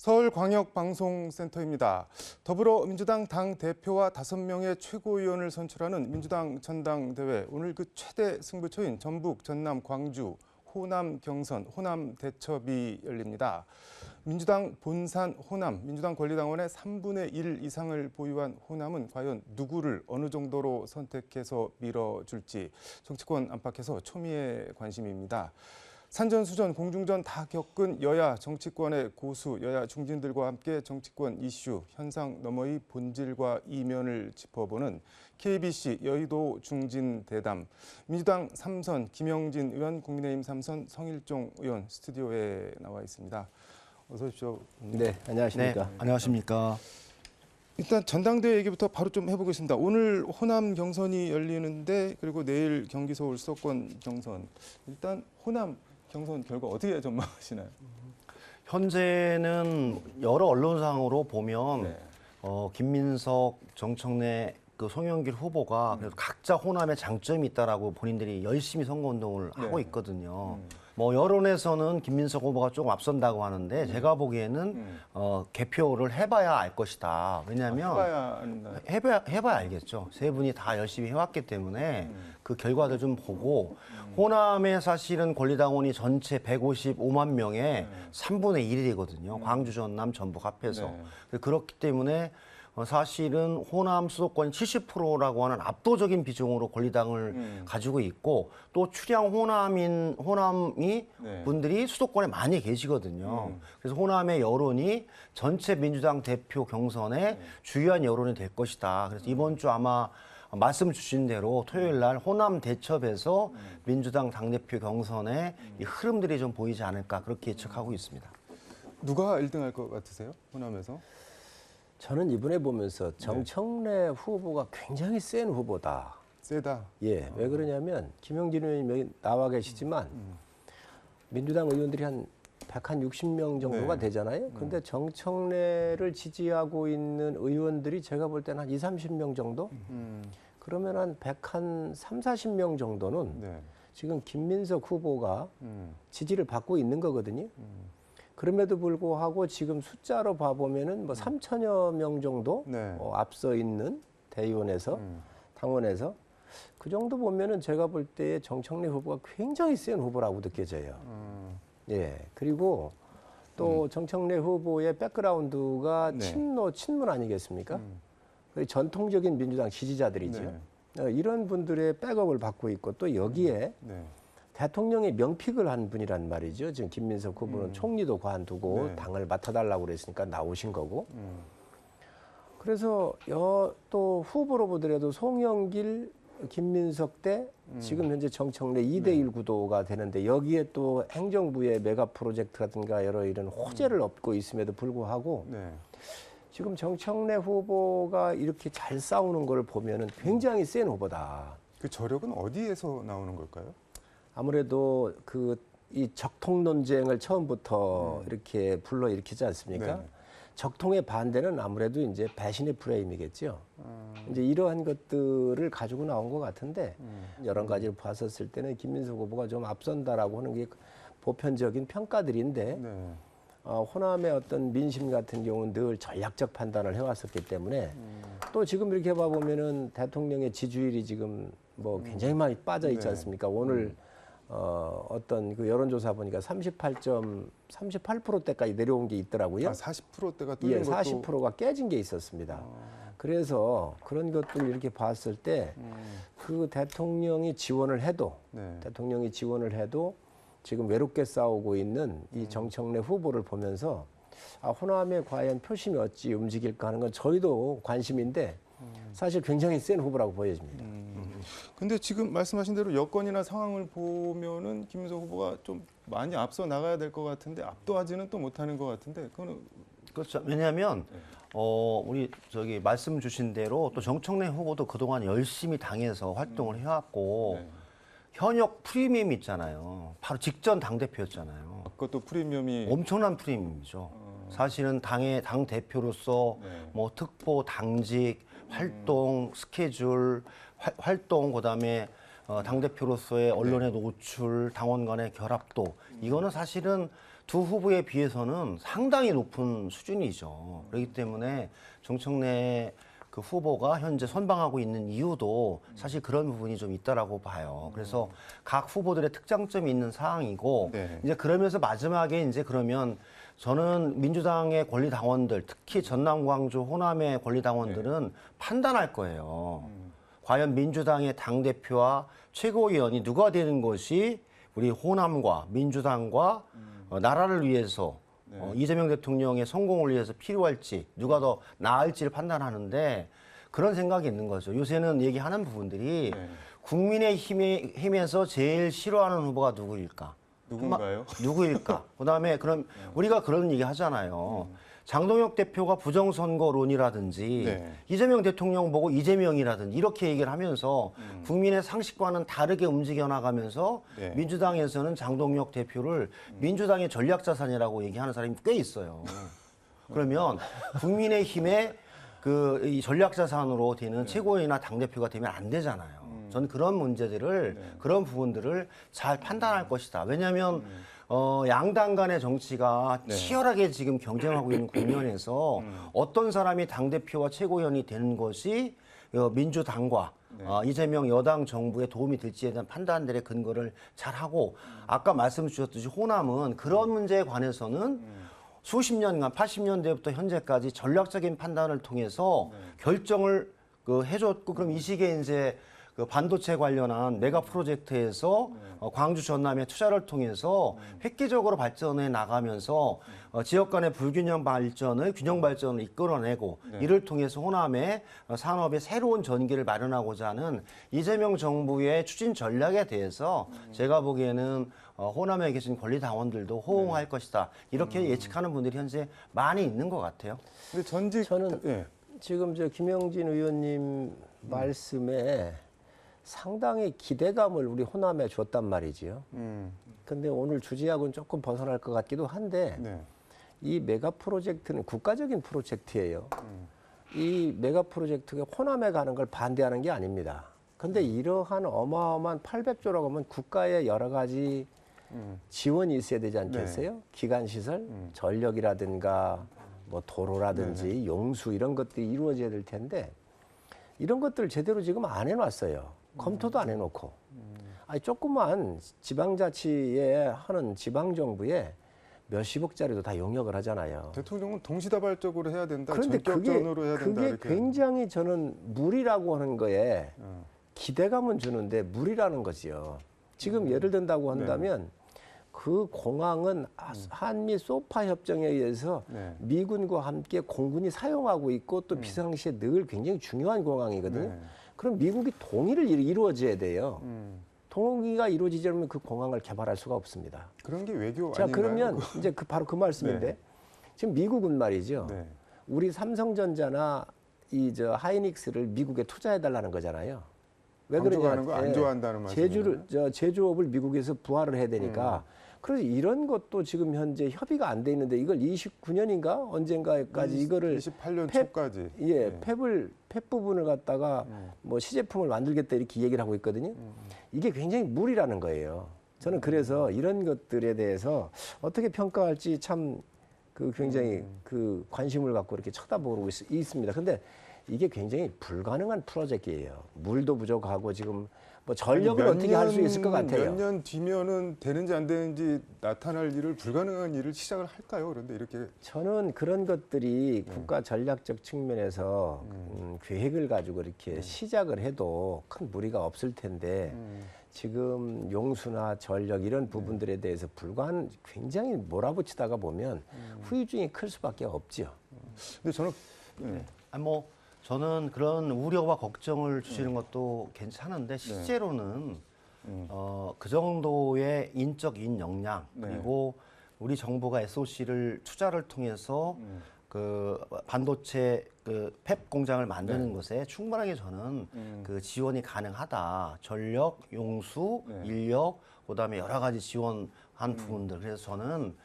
서울광역방송센터입니다. 더불어민주당 당대표와 5명의 최고위원을 선출하는 민주당 전당대회. 오늘 그 최대 승부처인 전북, 전남, 광주, 호남 경선, 호남 대첩이 열립니다. 민주당 본산 호남, 민주당 권리당원의 3분의 1 이상을 보유한 호남은 과연 누구를 어느 정도로 선택해서 밀어줄지 정치권 안팎에서 초미의 관심입니다. 산전수전, 공중전 다 겪은 여야 정치권의 고수, 여야 중진들과 함께 정치권 이슈, 현상 너머의 본질과 이면을 짚어보는 KBC 여의도 중진 대담. 민주당 3선 김영진 의원, 국민의힘 3선 성일종 의원 스튜디오에 나와 있습니다. 어서 오십시오. 네, 안녕하십니까. 네, 안녕하십니까. 일단 전당대회 얘기부터 바로 좀 해보겠습니다. 오늘 호남 경선이 열리는데 그리고 내일 경기 서울 수도권 경선. 일단 호남 경선 결과 어떻게 전망하시나요? 현재는 여러 언론상으로 보면 네. 김민석, 정청래, 송영길 후보가 그래도 각자 호남에 장점이 있다라고 본인들이 열심히 선거운동을 하고 있거든요. 뭐 여론에서는 김민석 후보가 조금 앞선다고 하는데 제가 보기에는 개표를 해봐야 알 것이다. 왜냐하면 해봐야 알겠죠. 세 분이 다 열심히 해왔기 때문에 그 결과를 좀 보고 호남에 사실은 권리당원이 전체 155만 명의 3분의 1이거든요. 광주, 전남, 전북 합해서. 네. 그렇기 때문에 사실은 호남 수도권 70%라고 하는 압도적인 비중으로 권리당을 가지고 있고 또 출향 호남이 네. 분들이 수도권에 많이 계시거든요. 그래서 호남의 여론이 전체 민주당 대표 경선의 주요한 여론이 될 것이다. 그래서 이번 주 아마 말씀 주신 대로 토요일 날 호남 대첩에서 민주당 당대표 경선의 이 흐름들이 좀 보이지 않을까 그렇게 예측하고 있습니다. 누가 1등할 것 같으세요? 호남에서? 저는 이번에 보면서 정청래 후보가 굉장히 센 후보다. 세다. 예, 왜 그러냐면 김영진 의원이 여기 나와 계시지만 민주당 의원들이 한 160명 정도가 네. 되잖아요. 근데 정청래를 지지하고 있는 의원들이 제가 볼 때는 한 20, 30명 정도? 그러면 한 130, 40명 정도는 네. 지금 김민석 후보가 지지를 받고 있는 거거든요. 그럼에도 불구하고 지금 숫자로 봐보면은 뭐 3천여 명 정도 네. 앞서 있는 대의원에서 당원에서 그 정도 보면은 제가 볼 때 정청래 후보가 굉장히 센 후보라고 느껴져요. 예. 그리고 또 정청래 후보의 백그라운드가 네. 친문 아니겠습니까? 거의 전통적인 민주당 지지자들이죠. 이런 분들의 백업을 받고 있고 또 여기에 네. 대통령이 명픽을 한 분이란 말이죠. 지금 김민석 후보는 총리도 관두고 네. 당을 맡아달라고 그랬으니까 나오신 거고. 그래서 또 후보로 보더라도 송영길, 김민석 대 지금 현재 정청래 2대1 구도가 되는데 여기에 또 행정부의 메가 프로젝트라든가 여러 이런 호재를 얻고 있음에도 불구하고 네. 지금 정청래 후보가 이렇게 잘 싸우는 걸 보면은 굉장히 센 후보다. 그 저력은 어디에서 나오는 걸까요? 아무래도 이 적통 논쟁을 처음부터 이렇게 불러일으키지 않습니까? 네. 적통의 반대는 아무래도 이제 배신의 프레임이겠죠. 이제 이러한 것들을 가지고 나온 것 같은데 여러 가지를 봤었을 때는 김민석 후보가 좀 앞선다라고 하는 게 보편적인 평가들인데 네. 호남의 어떤 민심 같은 경우는 늘 전략적 판단을 해왔었기 때문에 또 지금 이렇게 봐보면은 대통령의 지지율이 지금 뭐 굉장히 많이 빠져 있지 않습니까? 오늘 어떤 그 여론조사 보니까 38%대까지 내려온 게 있더라고요. 40%대가 예, 뚫린 것도 40%가 깨진 게 있었습니다. 그래서 그런 것들을 이렇게 봤을 때 그 대통령이 지원을 해도 네. 지금 외롭게 싸우고 있는 이 정청래 후보를 보면서 호남에 과연 표심이 어찌 움직일까 하는 건 저희도 관심인데 사실 굉장히 센 후보라고 보여집니다. 근데 지금 말씀하신 대로 여건이나 상황을 보면은 김민석 후보가 좀 많이 앞서 나가야 될 것 같은데 압도하지는 또 못하는 것 같은데 그거는 그렇죠. 왜냐하면 우리 말씀 주신 대로 또 정청래 후보도 그동안 열심히 당에서 활동을 해왔고 네. 현역 프리미엄 있잖아요. 바로 직전 당대표였잖아요. 그것도 프리미엄이 엄청난 프리미엄이죠. 사실은 당 대표로서 뭐 특보, 당직, 활동, 스케줄, 활동 그다음에 당 대표로서의 언론의 노출, 당원 간의 결합도 이거는 사실은 두 후보에 비해서는 상당히 높은 수준이죠. 그렇기 때문에 정청래 그 후보가 현재 선방하고 있는 이유도 사실 그런 부분이 좀 있다라고 봐요. 그래서 각 후보들의 특장점이 있는 사항이고 네. 이제 그러면서 마지막에 이제 그러면 저는 민주당의 권리 당원들, 특히 전남, 광주, 호남의 권리 당원들은 판단할 거예요. 과연 민주당의 당 대표와 최고위원이 누가 되는 것이 우리 호남과 민주당과 나라를 위해서 이재명 대통령의 성공을 위해서 필요할지 누가 더 나을지를 판단하는데 그런 생각이 있는 거죠. 요새는 얘기하는 부분들이 국민의힘에서 제일 싫어하는 후보가 누구일까? 누군가요? 누구일까? 그다음에 그럼 우리가 그런 얘기 하잖아요. 장동혁 대표가 부정선거론이라든지 네. 이재명 대통령 보고 이재명이라든지 이렇게 얘기를 하면서 국민의 상식과는 다르게 움직여 나가면서 네. 민주당에서는 장동혁 대표를 민주당의 전략자산이라고 얘기하는 사람이 꽤 있어요. 그러면 국민의힘의 이 전략자산으로 되는 최고위나 당대표가 되면 안 되잖아요. 저는 그런 문제들을, 그런 부분들을 잘 판단할 것이다. 왜냐하면 양당 간의 정치가 치열하게 지금 경쟁하고 있는 국면에서 어떤 사람이 당대표와 최고위원이 되는 것이 민주당과 이재명 여당 정부에 도움이 될지에 대한 판단들의 근거를 잘 하고 아까 말씀 주셨듯이 호남은 그런 문제에 관해서는 수십 년간 80년대부터 현재까지 전략적인 판단을 통해서 결정을 해줬고 그럼 이 시기에 이제 그 반도체 관련한 메가 프로젝트에서 광주 전남의 투자를 통해서 획기적으로 발전해 나가면서 지역 간의 불균형 발전을 균형 발전을 이끌어내고 이를 통해서 호남의 산업의 새로운 전기를 마련하고자 하는 이재명 정부의 추진 전략에 대해서 제가 보기에는 호남에 계신 권리 당원들도 호응할 것이다. 이렇게 예측하는 분들이 현재 많이 있는 것 같아요. 근데 전직 저는 예. 지금 김영진 의원님 말씀에 상당히 기대감을 우리 호남에 줬단 말이지요. 근데 오늘 주제하고는 조금 벗어날 것 같기도 한데 네. 이 메가 프로젝트는 국가적인 프로젝트예요. 이 메가 프로젝트가 호남에 가는 걸 반대하는 게 아닙니다. 근데 이러한 어마어마한 800조라고 하면 국가의 여러 가지 지원이 있어야 되지 않겠어요? 기간시설, 전력이라든가 뭐 도로라든지 용수 이런 것들이 이루어져야 될 텐데 이런 것들을 제대로 지금 안 해놨어요. 검토도 안 해놓고. 아니 조그만 지방자치에 하는 지방정부에 몇십억짜리도 다 용역을 하잖아요. 대통령은 동시다발적으로 해야 된다. 그런데 전격전으로 해야 된다. 그게 이렇게. 굉장히 저는 무리라고 하는 거에 기대감은 주는데 무리라는 거지요. 지금 예를 든다고 한다면 그 공항은 한미 소파 협정에 의해서 네. 미군과 함께 공군이 사용하고 있고 또 비상시에 늘 굉장히 중요한 공항이거든요. 네. 그럼 미국이 동의를 이루어져야 돼요. 동의가 이루어지지 않으면 그 공항을 개발할 수가 없습니다. 그런 게 외교 자, 아닌가요? 그러면 이제 바로 그 말씀인데 네. 지금 미국은 말이죠. 네. 우리 삼성전자나 하이닉스를 미국에 투자해 달라는 거잖아요. 왜 강조하는 그러냐? 거 안 좋아한다는 말씀이에요. 제조업을 미국에서 부활을 해야 되니까. 그래서 이런 것도 지금 현재 협의가 안 돼 있는데 이걸 29년인가 언젠가까지 이거를 28년 펩, 초까지. 예, 펩 부분을 갖다가 뭐 시제품을 만들겠다 이렇게 얘기를 하고 있거든요. 이게 굉장히 무리라는 거예요. 저는 그래서 이런 것들에 대해서 어떻게 평가할지 참 굉장히 관심을 갖고 이렇게 쳐다보고 있습니다. 근데 이게 굉장히 불가능한 프로젝트예요. 물도 부족하고 지금 뭐 전력을 어떻게 할 수 있을 것 같아요. 몇 년 뒤면은 되는지 안 되는지 나타날 일을 불가능한 일을 시작을 할까요? 그런데 이렇게 저는 그런 것들이 국가 전략적 측면에서 계획을 가지고 이렇게 시작을 해도 큰 무리가 없을 텐데 지금 용수나 전력 이런 부분들에 대해서 굉장히 몰아붙이다가 보면 후유증이 클 수밖에 없죠. 근데 저는 저는 그런 우려와 걱정을 주시는 것도 괜찮은데 실제로는 그 정도의 인적 역량 그리고 우리 정부가 SOC를 투자를 통해서 그 반도체 펩 공장을 만드는 것에 충분하게 저는 그 지원이 가능하다. 전력, 용수, 인력, 그다음에 여러 가지 지원한 부분들. 그래서 저는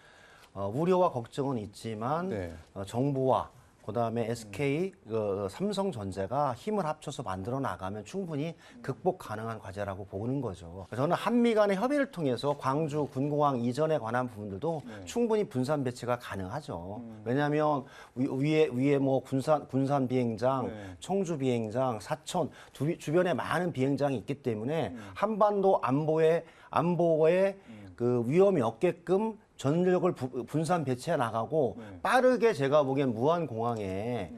우려와 걱정은 있지만 정부와 그다음에 SK, 삼성전자가 힘을 합쳐서 만들어 나가면 충분히 극복 가능한 과제라고 보는 거죠. 저는 한미 간의 협의를 통해서 광주 군공항 이전에 관한 부분들도 충분히 분산 배치가 가능하죠. 왜냐하면 위에 뭐 군산 비행장, 청주 비행장, 사천 주변에 많은 비행장이 있기 때문에 한반도 안보에 그 위험이 없게끔 전력을 분산 배치해 나가고 빠르게 제가 보기엔 무안공항에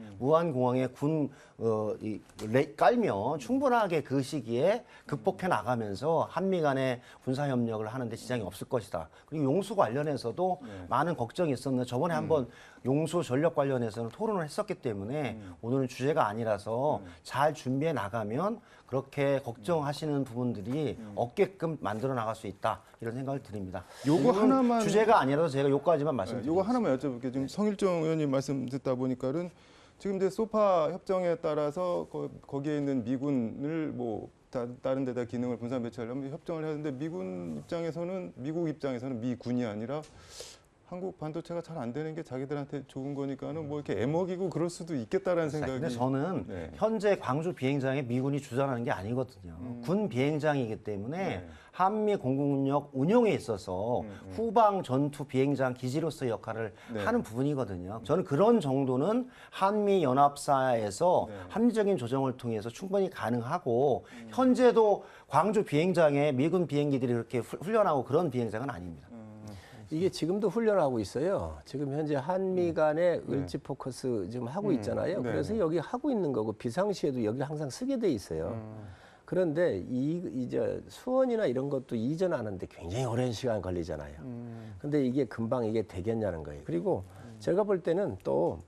깔면 충분하게 그 시기에 극복해 나가면서 한미 간의 군사 협력을 하는데 지장이 없을 것이다. 그리고 용수 관련해서도 많은 걱정이 있었는데 저번에 한번 용수 전력 관련해서는 토론을 했었기 때문에 오늘은 주제가 아니라서 잘 준비해 나가면 그렇게 걱정하시는 부분들이 없게끔 만들어 나갈 수 있다 이런 생각을 드립니다. 요거 하나만 주제가 아니라서 제가 요까지만 말씀드릴게요. 요거 하나만 여쭤볼게요. 지금 성일종 의원님 말씀 듣다 보니까는 지금 이제 소파 협정에 따라서 거기에 있는 미군을 뭐 다른 데다 기능을 분산 배치하려면 협정을 해야 되는데 미국 입장에서는 미군이 아니라 한국 반도체가 잘 안 되는 게 자기들한테 좋은 거니까는 뭐 이렇게 애먹이고 그럴 수도 있겠다라는 생각이. 근데 저는 현재 광주 비행장에 미군이 주전하는 게 아니거든요. 군 비행장이기 때문에 한미 공군력 운용에 있어서 후방 전투 비행장 기지로서의 역할을 하는 부분이거든요. 저는 그런 정도는 한미 연합사에서 합리적인 조정을 통해서 충분히 가능하고 현재도 광주 비행장에 미군 비행기들이 그렇게 훈련하고 그런 비행장은 아닙니다. 이게 지금도 훈련하고 있어요. 지금 현재 한미 간의 을지 포커스 지금 하고 있잖아요. 그래서 여기 하고 있는 거고 비상시에도 여기 항상 쓰게 돼 있어요. 그런데 이제 수원이나 이런 것도 이전하는데 굉장히 오랜 시간 걸리잖아요. 근데 이게 금방 이게 되겠냐는 거예요. 그리고 제가 볼 때는 또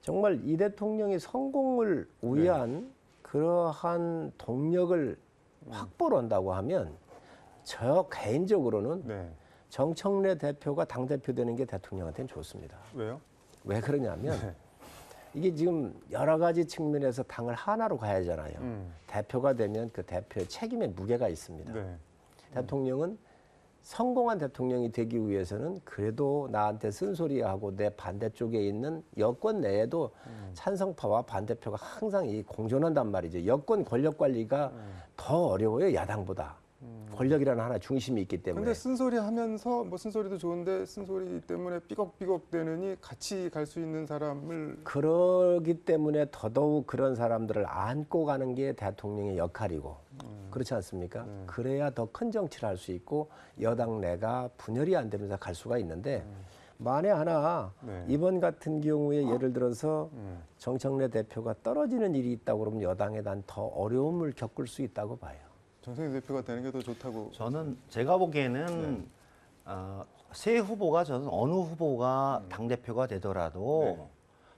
정말 이 대통령이 성공을 위한 그러한 동력을 확보를 한다고 하면 저 개인적으로는 정청래 대표가 당대표 되는 게 대통령한테는 좋습니다. 왜요? 왜 그러냐면 이게 지금 여러 가지 측면에서 당을 하나로 가야 하잖아요. 대표가 되면 그 대표의 책임의 무게가 있습니다. 대통령은 성공한 대통령이 되기 위해서는 그래도 나한테 쓴소리하고 내 반대쪽에 있는 여권 내에도 찬성파와 반대표가 항상 이 공존한단 말이죠. 여권 권력 관리가 더 어려워요, 야당보다. 권력이라는 하나 중심이 있기 때문에. 근데 쓴소리 하면서 뭐 쓴소리도 좋은데 쓴소리 때문에 삐걱삐걱 되느니 같이 갈 수 있는 사람을. 그러기 때문에 더더욱 그런 사람들을 안고 가는 게 대통령의 역할이고 그렇지 않습니까? 그래야 더 큰 정치를 할 수 있고 여당 내가 분열이 안 되면서 갈 수가 있는데 만에 하나 이번 같은 경우에 예를 들어서 정청래 대표가 떨어지는 일이 있다고 그러면 여당에 난 더 어려움을 겪을 수 있다고 봐요. 정청래 대표가 되는 게 더 좋다고. 저는 제가 보기에는 새 후보가 저는 어느 후보가 당대표가 되더라도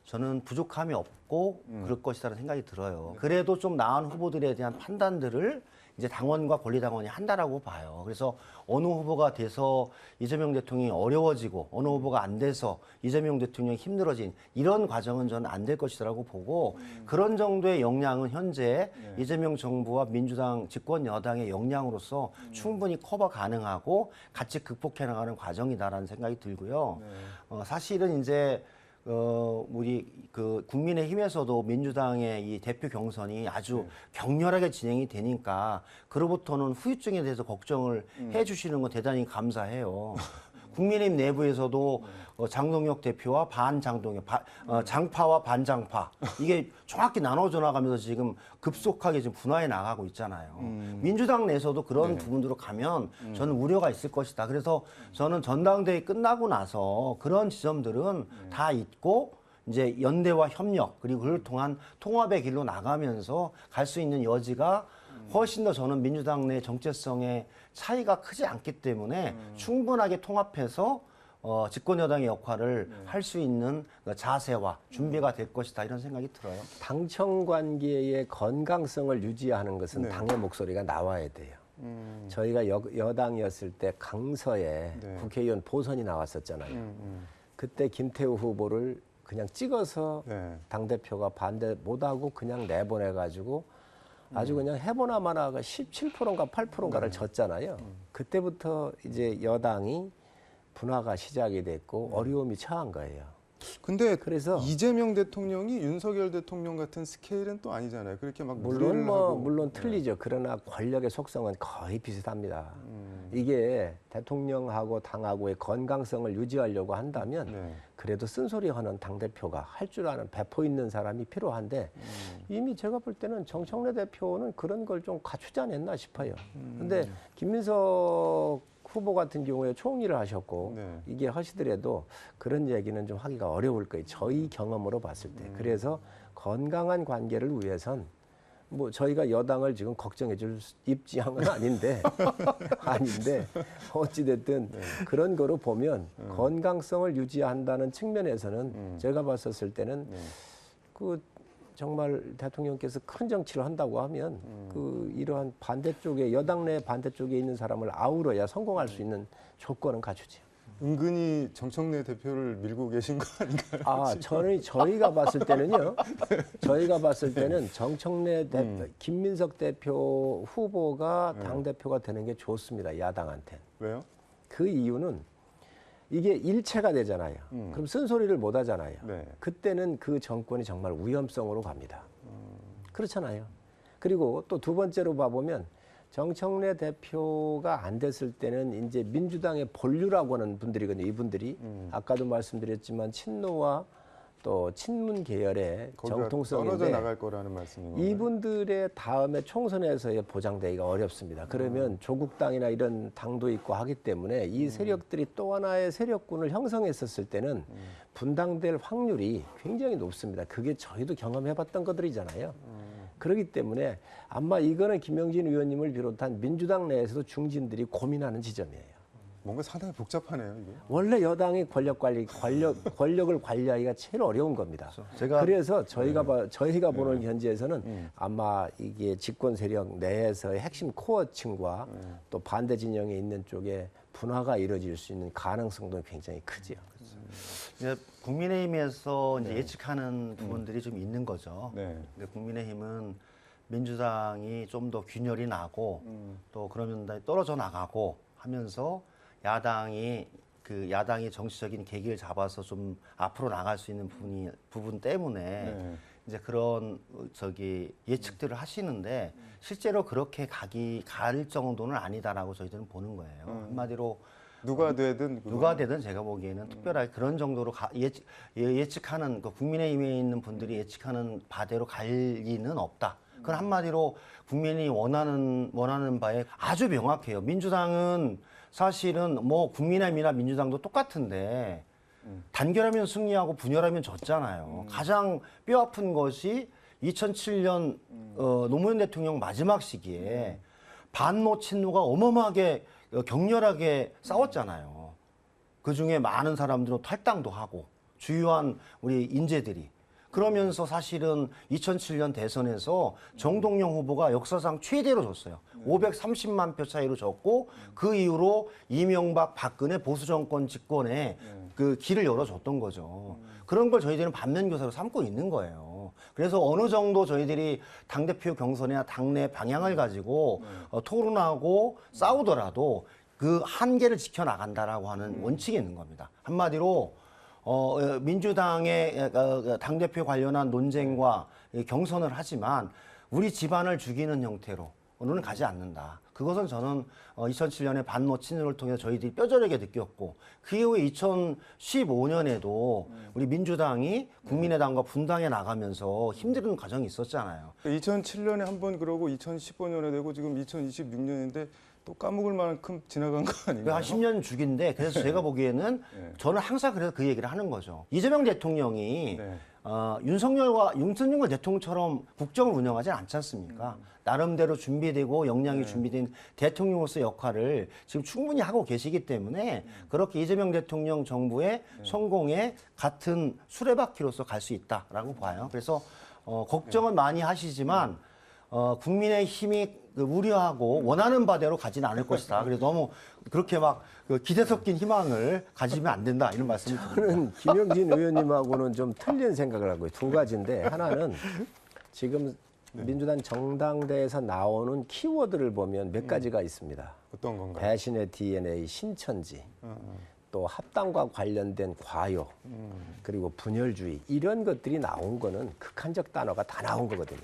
저는 부족함이 없고 그럴 것이라는 생각이 들어요. 그래도 좀 나은 후보들에 대한 판단들을 이제 당원과 권리당원이 한다라고 봐요. 그래서 어느 후보가 돼서 이재명 대통령이 어려워지고 어느 후보가 안 돼서 이재명 대통령이 힘들어진 이런 과정은 저는 안 될 것이라고 보고 그런 정도의 역량은 현재 이재명 정부와 민주당 집권 여당의 역량으로서 충분히 커버 가능하고 같이 극복해 나가는 과정이다라는 생각이 들고요. 사실은 이제 우리 그 국민의힘에서도 민주당의 이 대표 경선이 아주 격렬하게 진행이 되니까 그로부터는 후유증에 대해서 걱정을 해주시는 건 대단히 감사해요. 국민의힘 내부에서도 장동혁 대표와 반장동혁, 장파와 반장파 이게 정확히 나눠져 나가면서 지금 급속하게 지금 분화해 나가고 있잖아요. 민주당 내에서도 그런 부분으로 가면 저는 우려가 있을 것이다. 그래서 저는 전당대회 끝나고 나서 그런 지점들은 다 있고 이제 연대와 협력 그리고 그를 통한 통합의 길로 나가면서 갈 수 있는 여지가 훨씬 더 저는 민주당 내 정체성의 차이가 크지 않기 때문에 충분하게 통합해서 집권 여당의 역할을 할 수 있는 자세와 준비가 될 것이다 이런 생각이 들어요. 당청 관계의 건강성을 유지하는 것은 당의 목소리가 나와야 돼요. 저희가 여당이었을 때 강서에 국회의원 보선이 나왔었잖아요. 그때 김태우 후보를 그냥 찍어서 당대표가 반대 못하고 그냥 내보내가지고 아주 그냥 해보나 마나가 17%인가 8%인가를 졌잖아요. 그때부터 이제 여당이 분화가 시작이 됐고 어려움이 처한 거예요. 근데 그래서 이재명 대통령이 윤석열 대통령 같은 스케일은 또 아니잖아요. 그렇게 막 무리를 하고. 물론 틀리죠. 그러나 권력의 속성은 거의 비슷합니다. 이게 대통령하고 당하고의 건강성을 유지하려고 한다면 네. 그래도 쓴소리하는 당대표가 할 줄 아는 배포 있는 사람이 필요한데 이미 제가 볼 때는 정청래 대표는 그런 걸 좀 갖추지 않았나 싶어요. 근데 김민석 후보 같은 경우에 총리를 하셨고 네. 이게 하시더라도 그런 얘기는 좀 하기가 어려울 거예요. 저희 경험으로 봤을 때. 그래서 건강한 관계를 위해선 뭐 저희가 여당을 지금 걱정해 줄 입장은 아닌데 어찌됐든 그런 거로 보면 건강성을 유지한다는 측면에서는 제가 봤었을 때는 그 정말 대통령께서 큰 정치를 한다고 하면 그 이러한 반대쪽에 여당 내 반대쪽에 있는 사람을 아우러야 성공할 수 있는 조건은 갖추죠. 은근히 정청래 대표를 밀고 계신 거 아닌가요? 저희가 봤을 때는요. 저희가 봤을 때는 정청래 김민석 대표 후보가 당 대표가 되는 게 좋습니다. 야당한테. 왜요? 그 이유는 이게 일체가 되잖아요. 그럼 쓴소리를 못 하잖아요. 네. 그때는 그 정권이 정말 위험성으로 갑니다. 그렇잖아요. 그리고 또 두 번째로 봐보면 정청래 대표가 안 됐을 때는 이제 민주당의 본류라고 하는 분들이거든요. 이분들이 아까도 말씀드렸지만 친노와 또 친문 계열의 거기가 정통성인데 떨어져 나갈 거라는 말씀인 건가요? 이분들의 다음에 총선에서의 보장되기가 어렵습니다. 그러면 조국당이나 이런 당도 있고 하기 때문에 이 세력들이 또 하나의 세력군을 형성했었을 때는 분당될 확률이 굉장히 높습니다. 그게 저희도 경험해봤던 것들이잖아요. 그렇기 때문에 아마 이거는 김영진 의원님을 비롯한 민주당 내에서도 중진들이 고민하는 지점이에요. 뭔가 상당히 복잡하네요, 이게. 원래 여당의 권력을 관리하기가 제일 어려운 겁니다. 그래서 저희가 보는 현지에서는 아마 이게 집권 세력 내에서의 핵심 코어층과 또 반대 진영에 있는 쪽에 분화가 이루어질 수 있는 가능성도 굉장히 크지요. 이제 국민의힘에서 이제 예측하는 부분들이 좀 있는 거죠. 네. 근데 국민의힘은 민주당이 좀 더 균열이 나고 또 그러면 떨어져 나가고 하면서 야당이 정치적인 계기를 잡아서 좀 앞으로 나갈 수 있는 부분 때문에 네. 이제 그런 예측들을 하시는데 실제로 그렇게 갈 정도는 아니다라고 저희들은 보는 거예요. 한마디로 누가 되든 제가 보기에는 특별하게 그런 정도로 예측하는 국민의힘에 있는 분들이 예측하는 바대로 갈 리는 없다. 그건 한마디로 국민이 원하는 바에 아주 명확해요. 민주당은 사실은 뭐 국민의힘이나 민주당도 똑같은데 단결하면 승리하고 분열하면 졌잖아요. 가장 뼈아픈 것이 2007년 노무현 대통령 마지막 시기에 반노 친노가 어마어마하게 격렬하게 싸웠잖아요. 그중에 많은 사람들은 탈당도 하고 주요한 우리 인재들이 그러면서 사실은 2007년 대선에서 정동영 후보가 역사상 최대로 졌어요. 530만 표 차이로 졌고 그 이후로 이명박 박근혜 보수 정권 집권에 그 길을 열어줬던 거죠. 그런 걸 저희들은 반면교사로 삼고 있는 거예요. 그래서 어느 정도 저희들이 당대표 경선이나 당내 방향을 가지고 토론하고 싸우더라도 그 한계를 지켜나간다라고 하는 원칙이 있는 겁니다. 한마디로 민주당의 당대표 관련한 논쟁과 경선을 하지만 우리 집안을 죽이는 형태로는 가지 않는다. 그것은 저는 2007년에 반노 친노를 통해서 저희들이 뼈저리게 느꼈고 그 이후에 2015년에도 우리 민주당이 국민의당과 분당해 나가면서 힘든 과정이 있었잖아요. 2007년에 한 번 그러고 2015년에 되고 지금 2026년인데 또 까먹을 만큼 지나간 거 아닌가요? 한 10년 죽인데 그래서 제가 보기에는 저는 항상 그래서 그 얘기를 하는 거죠. 이재명 대통령이 윤석열 대통령처럼 국정을 운영하지 않지 않습니까? 나름대로 준비되고 역량이 준비된 대통령으로서 역할을 지금 충분히 하고 계시기 때문에 그렇게 이재명 대통령 정부의 성공에 같은 수레바퀴로서 갈 수 있다라고 봐요. 그래서 걱정은 많이 하시지만 국민의 힘이 우려하고 원하는 바대로 가지는 않을 것이다. 그래서 너무 그렇게 막 기대 섞인 희망을 가지면 안 된다. 이런 말씀을 드립니다. 저는 김영진 의원님하고는 좀 틀린 생각을 하고 두 가지인데 하나는 지금 민주당 정당대에서 나오는 키워드를 보면 몇 가지가 있습니다. 어떤 건가요? 배신의 DNA, 신천지, 또 합당과 관련된 과요, 그리고 분열주의 이런 것들이 나온 거는 극한적 단어가 다 나온 거거든요.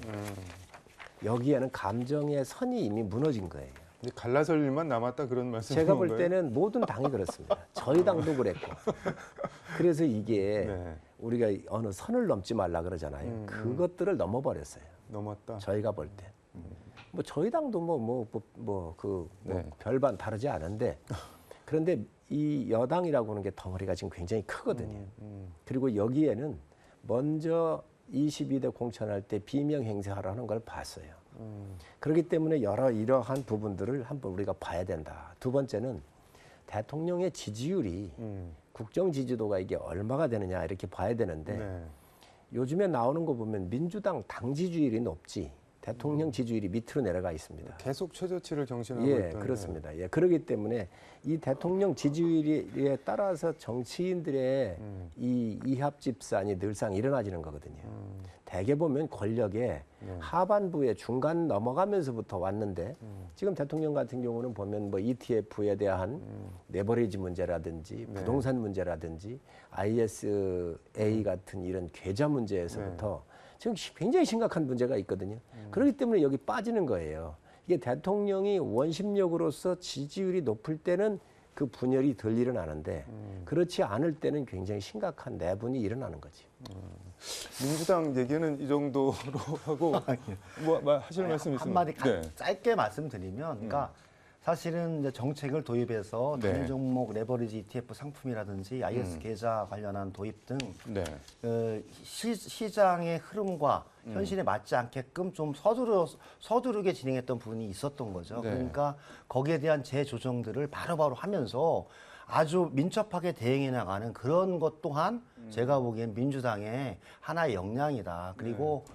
여기에는 감정의 선이 이미 무너진 거예요. 이제 갈라설 일만 남았다 그런 말씀인 제가 볼 건가요? 때는 모든 당이 그렇습니다. 저희 당도 그랬고. 그래서 이게 네. 우리가 어느 선을 넘지 말라 그러잖아요. 그것들을 넘어버렸어요. 넘었다. 저희가 볼 때. 뭐 저희 당도 네. 별반 다르지 않은데 그런데 이 여당이라고 하는 게 덩어리가 지금 굉장히 크거든요. 그리고 여기에는 먼저 22대 공천할 때 비명 행사하라는 걸 봤어요. 그렇기 때문에 이러한 부분들을 한번 우리가 봐야 된다. 두 번째는 대통령의 지지율이 국정 지지도가 이게 얼마가 되느냐 이렇게 봐야 되는데 네. 요즘에 나오는 거 보면 민주당 당 지지율이 높지 대통령 지지율이 밑으로 내려가 있습니다. 계속 최저치를 경신하고 예, 있던. 그렇습니다. 예, 그렇기 때문에 이 대통령 지지율에 따라서 정치인들의 이 이합집산이 늘상 일어나지는 거거든요. 대개 보면 권력의 하반부에 중간 넘어가면서부터 왔는데 지금 대통령 같은 경우는 보면 뭐 ETF에 대한 레버리지 문제라든지 부동산 문제라든지 ISA 같은 이런 계좌 문제에서부터 지금 굉장히 심각한 문제가 있거든요. 그렇기 때문에 여기 빠지는 거예요. 이게 대통령이 원심력으로서 지지율이 높을 때는 그 분열이 덜 일어나는데 그렇지 않을 때는 굉장히 심각한 내분이 일어나는 거지. 민주당 얘기는 이 정도로 하고 뭐 하실 말씀 있으면 한마디 네. 짧게 말씀드리면, 그러니까 사실은 이제 정책을 도입해서 네. 다른 종목 레버리지 ETF 상품이라든지 IS 계좌 관련한 도입 등 네. 시장의 흐름과 현실에 맞지 않게끔 좀 서두르게 진행했던 부분이 있었던 거죠. 네. 그러니까 거기에 대한 재조정들을 바로바로 하면서 아주 민첩하게 대응해 나가는 그런 것 또한 제가 보기엔 민주당의 하나의 역량이다. 그리고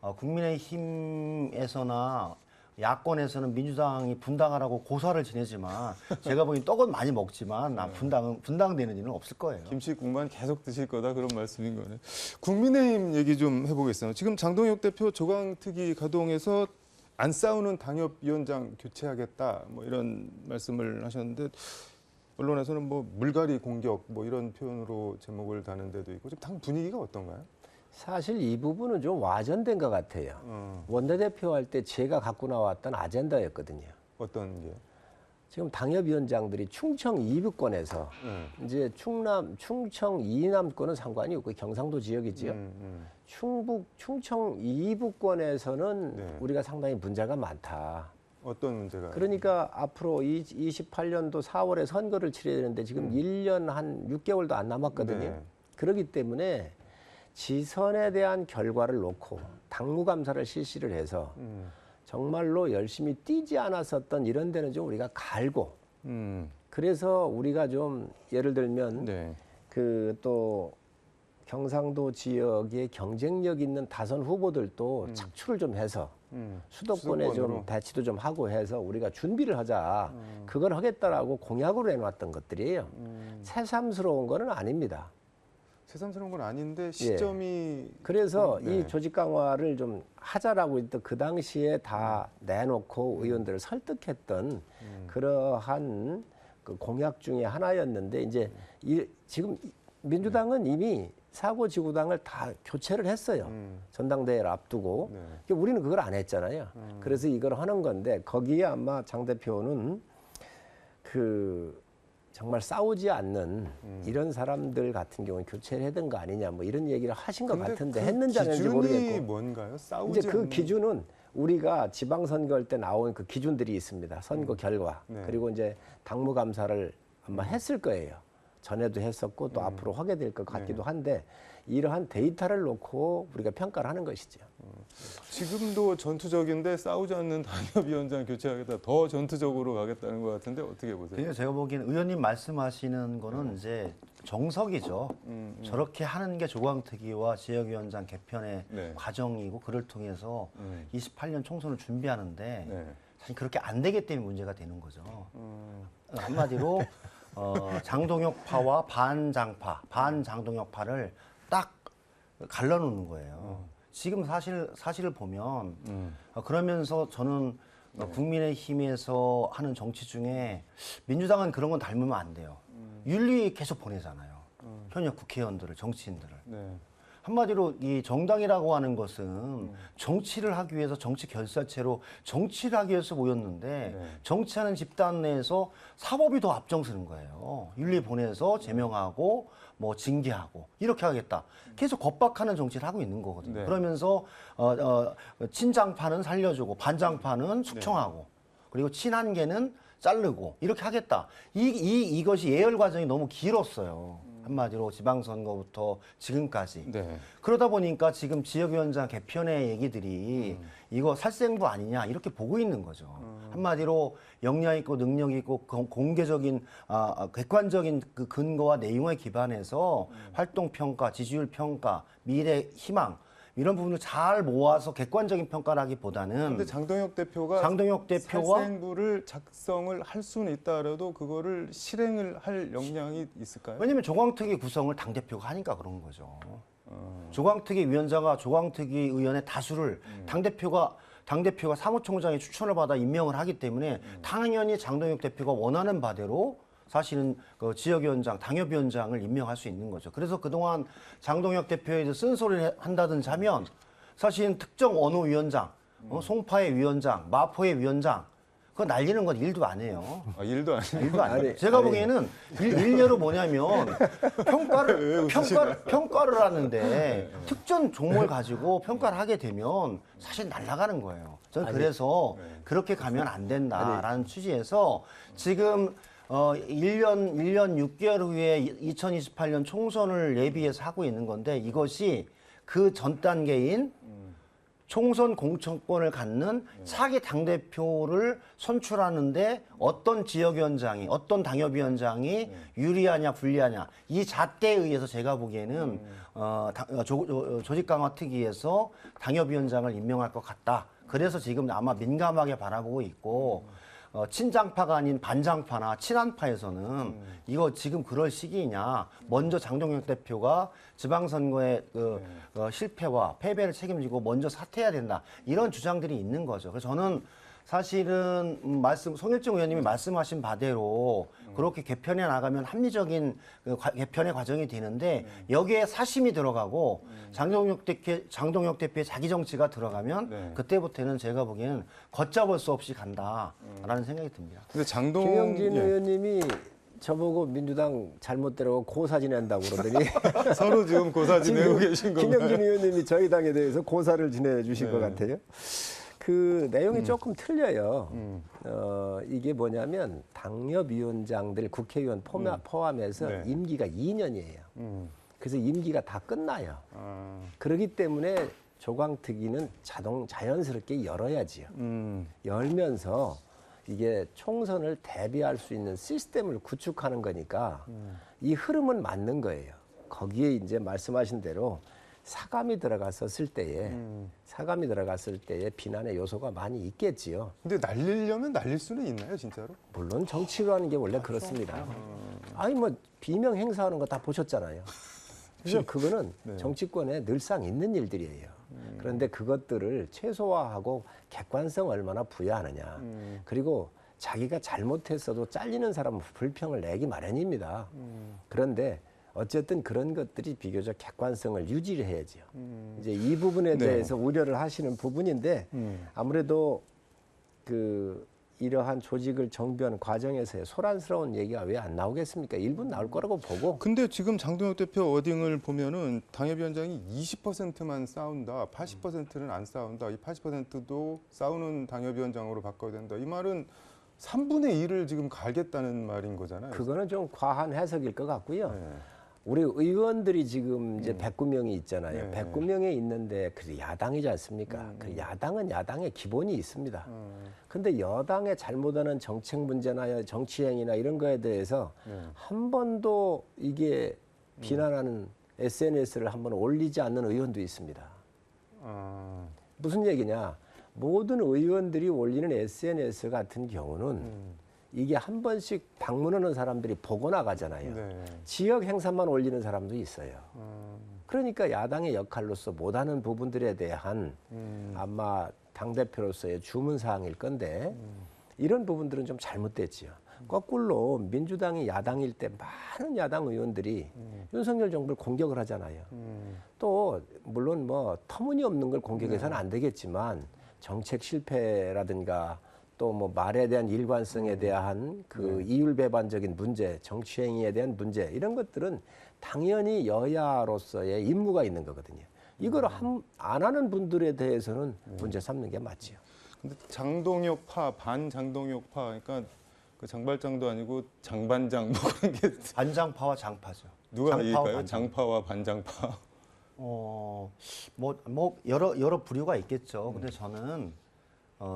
국민의힘에서나 야권에서는 민주당이 분당하라고 고사를 지내지만 제가 보기엔 떡은 많이 먹지만 분당되는 일은 없을 거예요. 김치국만 계속 드실 거다 그런 말씀인 거네. 국민의힘 얘기 좀 해보겠습니다. 지금 장동혁 대표 조강특위 가동해서 안 싸우는 당협위원장 교체하겠다 뭐 이런 말씀을 하셨는데 언론에서는 뭐 물갈이 공격 뭐 이런 표현으로 제목을 다는 데도 있고 지금 당 분위기가 어떤가요? 사실 이 부분은 좀 와전된 것 같아요. 원내대표 할 때 제가 갖고 나왔던 아젠다였거든요. 어떤 게? 지금 당협위원장들이 충청 2부권에서 이제 충청 이남권은 상관이 없고 경상도 지역이지요. 충청 2부권에서는 네. 우리가 상당히 문제가 많다. 어떤 문제가? 그러니까 앞으로 28년도 4월에 선거를 치러야 되는데 지금 1년 한 6개월도 안 남았거든요. 네. 그렇기 때문에 지선에 대한 결과를 놓고 당무감사를 실시를 해서 정말로 열심히 뛰지 않았었던 이런 데는 좀 우리가 갈고 그래서 우리가 좀 예를 들면 네. 그 또 경상도 지역의 경쟁력 있는 다선 후보들도 착출을 좀 해서 수도권에 수도권으로. 좀 배치도 좀 하고 해서 우리가 준비를 하자. 그걸 하겠다라고 공약으로 내놨던 것들이에요. 새삼스러운 거는 아닙니다. 새삼스러운 건 아닌데 시점이 그래서 네. 이 조직 강화를 좀 하자라고 했던 그 당시에 다 내놓고 의원들을 설득했던 그러한 그 공약 중에 하나였는데 이제 지금 민주당은 이미 사고지구당을 다 교체를 했어요. 전당대회를 앞두고. 네. 그러니까 우리는 그걸 안 했잖아요. 그래서 이걸 하는 건데 거기에 아마 장 대표는 그 정말 싸우지 않는 이런 사람들 같은 경우는 교체를 해든 거 아니냐 뭐 이런 얘기를 하신 것 근데 같은데 그 했는지 안 했는지 모르겠고. 기준이 뭔가요? 싸우지 이제 그 않는 기준은 우리가 지방선거할 때 나온 그 기준들이 있습니다. 선거 결과. 네. 그리고 이제 당무감사를 아마 했을 거예요. 전에도 했었고 또 앞으로 하게 될 것 같기도 한데 이러한 데이터를 놓고 우리가 평가를 하는 것이죠. 지금도 전투적인데 싸우지 않는 당협위원장 교체하겠다. 더 전투적으로 가겠다는 것 같은데 어떻게 보세요? 그러니까 제가 보기엔 의원님 말씀하시는 거는 이제 정석이죠. 저렇게 하는 게 조광특위와 지역위원장 개편의 네. 과정이고 그를 통해서 28년 총선을 준비하는데 네. 사실 그렇게 안 되기 때문에 문제가 되는 거죠. 한마디로 장동혁파와 반장동혁파를 딱 갈라놓는 거예요. 지금 사실을 보면 그러면서 저는 국민의힘에서 하는 정치 중에 민주당은 그런 건 닮으면 안 돼요. 윤리 계속 보내잖아요. 현역 국회의원들을, 정치인들을. 네. 한마디로 이 정당이라고 하는 것은 정치를 하기 위해서 정치 결사체로 정치를 하기 위해서 모였는데 네. 정치하는 집단 내에서 사법이 더 앞장서는 거예요. 윤리 보내서 제명하고 뭐 징계하고 이렇게 하겠다. 계속 겁박하는 정치를 하고 있는 거거든요. 네. 그러면서 친장파는 살려주고 반장파는 숙청하고 그리고 친한계는 자르고 이렇게 하겠다. 이것이 예열 과정이 너무 길었어요. 한마디로 지방선거부터 지금까지. 네. 그러다 보니까 지금 지역위원장 개편의 얘기들이 이거 살생부 아니냐 이렇게 보고 있는 거죠. 한마디로 역량 있고 능력 있고 공개적인 객관적인 그 근거와 내용에 기반해서 활동 평가, 지지율 평가, 미래 희망 이런 부분을 잘 모아서 객관적인 평가라기보다는 근데 장동혁 대표가 장동혁 대표와 살생부를 작성을 할 수는 있다라도 그거를 실행을 할 역량이 있을까요? 왜냐하면 조광특위 구성을 당 대표가 하니까 그런 거죠. 조광특위 위원장과 조광특위 의원의 다수를 당 대표가 사무총장의 추천을 받아 임명을 하기 때문에 당연히 장동혁 대표가 원하는 바대로 사실은 그 지역위원장, 당협위원장을 임명할 수 있는 거죠. 그래서 그동안 장동혁 대표에 쓴소리를 한다든지 하면 사실은 특정 어느 위원장, 송파의 위원장, 마포의 위원장 그거 날리는 건 일도 안 해요. 일도 아니에요. 일도 안 해요. 아니, 제가 아니. 보기에는 일례로 뭐냐면 평가를 하는데 특정 종목을 가지고 평가를 하게 되면 사실 날아가는 거예요. 저는 그래서 그렇게 가면 안 된다라는 취지에서 지금 1년 6개월 후에 2028년 총선을 예비해서 하고 있는 건데 이것이 그 전 단계인 총선 공천권을 갖는 차기 당대표를 선출하는데 어떤 지역위원장이 어떤 당협위원장이 유리하냐 불리하냐 이 잣대에 의해서 제가 보기에는 조직강화특위에서 당협위원장을 임명할 것 같다. 그래서 지금 아마 민감하게 바라보고 있고 친장파가 아닌 반장파나 친한파에서는 이거 지금 그럴 시기이냐. 먼저 장동혁 대표가 지방선거의 실패와 패배를 책임지고 먼저 사퇴해야 된다. 이런 주장들이 있는 거죠. 그래서 저는 사실은 송일정 의원님이 말씀하신 바대로 그렇게 개편해 나가면 합리적인 개편의 과정이 되는데 여기에 사심이 들어가고 장동혁 대표의 자기 정치가 들어가면 그때부터는 제가 보기에는 걷잡을 수 없이 간다라는 생각이 듭니다. 근데 김영진 의원님이 저보고 민주당 잘못되라고 고사 지낸다고 그러더니 서로 지금 고사 지내고 계신 건가요? 김영진 의원님이 저희 당에 대해서 고사를 지내주신 것 같아요. 그 내용이 조금 틀려요. 이게 뭐냐면 당협위원장들 국회의원 포함해서 네. 임기가 2년이에요. 그래서 임기가 다 끝나요. 아, 그렇기 때문에 조광특위는 자연스럽게 열어야지요. 열면서 이게 총선을 대비할 수 있는 시스템을 구축하는 거니까 이 흐름은 맞는 거예요. 거기에 이제 말씀하신 대로 사감이 들어갔을 때에 비난의 요소가 많이 있겠지요. 근데 날리려면 날릴 수는 있나요, 진짜로? 물론 정치라는 게 원래 그렇습니다. 아니 뭐 비명 행사하는 거 다 보셨잖아요. 그래서 그거는 정치권에 늘상 있는 일들이에요. 그런데 그것들을 최소화하고 객관성 얼마나 부여하느냐. 그리고 자기가 잘못했어도 잘리는 사람은 불평을 내기 마련입니다. 그런데 어쨌든 그런 것들이 비교적 객관성을 유지를 해야죠. 이제 이 부분에 대해서 우려를 하시는 부분인데 아무래도 이러한 조직을 정비하는 과정에서의 소란스러운 얘기가 왜 안 나오겠습니까? 일부는 나올 거라고 보고. 근데 지금 장동혁 대표 워딩을 보면은 당협위원장이 20%만 싸운다, 80%는 안 싸운다, 이 80%도 싸우는 당협위원장으로 바꿔야 된다. 이 말은 3분의 1을 지금 갈겠다는 말인 거잖아요. 그거는 좀 과한 해석일 것 같고요. 네. 우리 의원들이 지금 이제 109명이 있잖아요. 네. 109명이 있는데 그 야당이지 않습니까? 그 야당은 야당의 기본이 있습니다. 근데 여당의 잘못하는 정책 문제나 정치행위나 이런 거에 대해서 한 번도 이게 비난하는 SNS를 한번 올리지 않는 의원도 있습니다. 무슨 얘기냐? 모든 의원들이 올리는 SNS 같은 경우는 이게 한 번씩 방문하는 사람들이 보고 나가잖아요. 네. 지역 행사만 올리는 사람도 있어요. 그러니까 야당의 역할로서 못하는 부분들에 대한 아마 당대표로서의 주문사항일 건데 이런 부분들은 좀 잘못됐지요. 거꾸로 민주당이 야당일 때 많은 야당 의원들이 윤석열 정부를 공격을 하잖아요. 또 물론 뭐 터무니없는 걸 공격해서는 안 되겠지만 정책 실패라든가 또 뭐 말에 대한 일관성에 대한 그 이율배반적인 문제, 정치 행위에 대한 문제 이런 것들은 당연히 여야로서의 임무가 있는 거거든요. 이걸 안 하는 분들에 대해서는 문제 삼는 게 맞지요. 근데 장동혁파, 반장동혁파, 그러니까 그 장발장도 아니고 장반장 뭐 그런 게 반장파와 장파죠. 누가 장파와 이길까요? 반장. 장파와 반장파. 뭐 여러 부류가 있겠죠. 근데 저는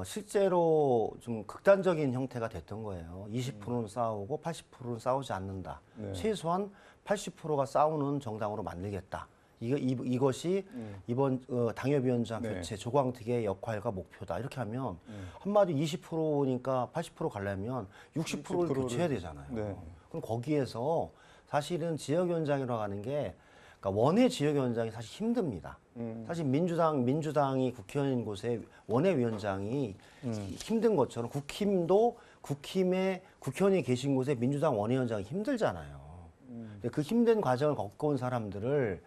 실제로 좀 극단적인 형태가 됐던 거예요. 20%는 싸우고 80%는 싸우지 않는다. 네. 최소한 80%가 싸우는 정당으로 만들겠다. 이것이 이번 당협위원장 네. 교체 조광특의 역할과 목표다. 이렇게 하면 한마디 20%니까 80% 가려면 60%를 60% 를 교체해야 되잖아요. 네. 그럼 거기에서 사실은 지역위원장이라고 하는 게 그러니까 원외 지역위원장이 사실 힘듭니다. 사실 민주당이 국회의원인 곳에 원외위원장이 힘든 것처럼 국힘에 국회의원이 계신 곳에 민주당 원외위원장이 힘들잖아요. 근데 그 힘든 과정을 겪어온 사람들을